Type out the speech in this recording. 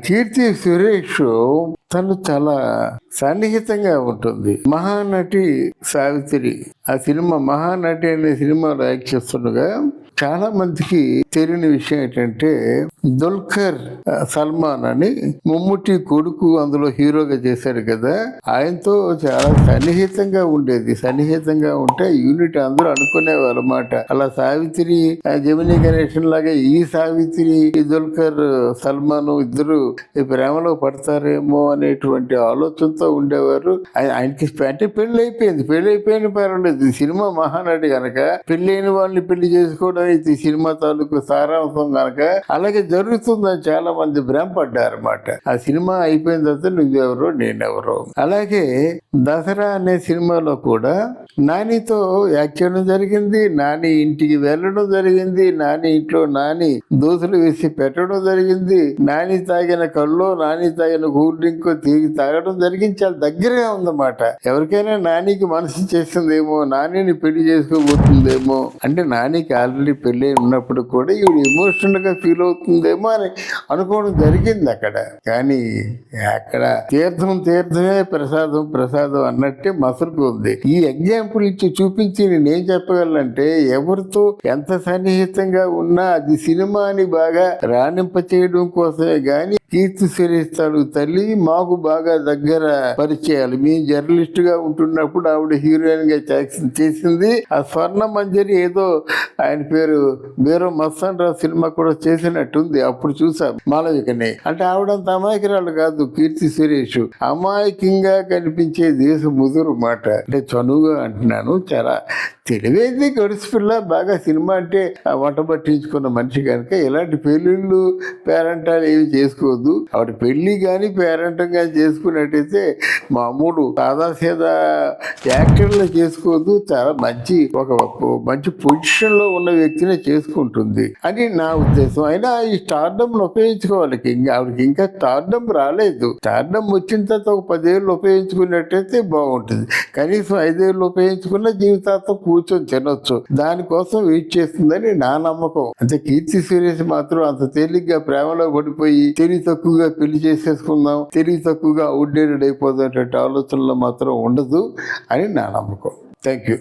కీర్తి సురేష్ తను చాలా సన్నిహితంగా ఉంటుంది. మహానటి సావిత్రి ఆ సినిమా మహానటి అనే సినిమాలో యాక్ట్ చేస్తుండగా చాలా మందికి తెలియని విషయం ఏంటంటే దుల్కర్ సల్మాన్ అని మమ్ముట్టి కొడుకు అందులో హీరోగా చేశాడు కదా, ఆయనతో చాలా సన్నిహితంగా ఉండేది. సన్నిహితంగా ఉంటే యూనిట్ అందరూ అనుకునేవారు అన్నమాట. అలా సావిత్రి జమినీ గణేషన్ లాగా ఈ సావిత్రి దుల్కర్ సల్మాన్ ఇద్దరు ప్రేమలో పడతారేమో అనేటువంటి ఆలోచనతో ఉండేవారు. ఆయనకి అంటే పెళ్లి అయిపోయిన పర్వాలేదు. సినిమా మహానటి కనుక పెళ్ళైన వాళ్ళని పెళ్లి చేసుకోవడం ఈ సినిమా తాలూకు సారాంశం కనుక అలాగే జరుగుతుందని చాలా మంది భ్రమపడ్డారు అన్నమాట. ఆ సినిమా అయిపోయిన తర్వాత నువ్వెవరో నేనెవరో. అలాగే దసరా అనే సినిమాలో కూడా నానితో యాక్ట్ చేయడం జరిగింది. నాని ఇంటికి వెళ్ళడం జరిగింది. నాని ఇంట్లో నాని దోశలు వేసి పెట్టడం జరిగింది. నాని తాగిన కళ్ళు, నాని తాగిన కూల్ డ్రింక్ తిరిగి తాగడం జరిగింది. చాలా దగ్గరగా ఉందన్నమాట. ఎవరికైనా నానికి మనసు చేస్తుందేమో, నానిని పెళ్లి చేసుకోబోతుందేమో, అంటే నానికి ఆల్రెడీ పెళ్ళి ఉన్నప్పుడు కూడా ఈవిడ ఎమోషనల్ గా ఫీల్ అవుతుందేమో అని అనుకోవడం జరిగింది అక్కడ. కానీ అక్కడ తీర్థమే ప్రసాదం అన్నట్టే మసలుకు ఉంది. ఈ ఎగ్జాంపుల్ ఇచ్చి చూపించి నేనేం చెప్పగలనంటే ఎవరితో ఎంత సన్నిహితంగా ఉన్నా అది సినిమాని బాగా రాణింప చేయడం కోసమే గాని కీర్తి సురేష్ తల్లి మాకు బాగా దగ్గర పరిచయాలు. మీ జర్నలిస్ట్ గా ఉంటున్నప్పుడు ఆవిడ హీరోయిన్ గా చేసింది. ఆ స్వర్ణ మంజరి ఏదో ఆయన పేరు బీరో మస్తాన్ రావు సినిమా కూడా చేసినట్టుంది. అప్పుడు చూసాం మాలవికని. అంటే ఆవిడంత అమాయకురాలు కాదు కీర్తి సురేష్. అమాయకంగా కనిపించే దేశ ముదురు మాట. అంటే చనువుగా అంటున్నాను. చాలా తెలివైంది గడుసు పిల్ల. బాగా సినిమా అంటే వంట పట్టించుకున్న మనిషి కనుక ఇలాంటి పెళ్ళిళ్ళు పేరెంటాలు ఏమి చేసుకోవద్దు. ఆవిడ పెళ్లి కానీ పేరెంటం కానీ చేసుకున్నట్టయితే మామూలు సాదాసీదా యాక్టర్లు చేసుకోవద్దు. చాలా మంచి పొజిషన్ లో ఉన్న వ్యక్తినే చేసుకుంటుంది అని నా ఉద్దేశం. అయినా ఈ స్టార్డమ్ ఉపయోగించుకోవాలి. ఆవిడకి ఇంకా స్టార్డమ్ రాలేదు. స్టార్డమ్ వచ్చిన తర్వాత ఒక 10 ఏళ్ళు ఉపయోగించుకున్నట్టయితే బాగుంటుంది. కనీసం 5 ఏళ్ళు ఉపయోగించుకున్న జీవితాంతం కూర్చొని తినొచ్చు. దానికోసం వెయిట్ చేస్తుందని నా నమ్మకం. అంటే కీర్తి సురేష్ మాత్రం అంత తేలిగ్గా ప్రేమలో పడిపోయి తెలివి తక్కువగా పెళ్లి చేసేసుకుందాం, తెలివి తక్కువగా అవుట్డేటెడ్ అయిపోతున్నటువంటి ఆలోచనలో మాత్రం ఉండదు అని నా నమ్మకం. Thank you.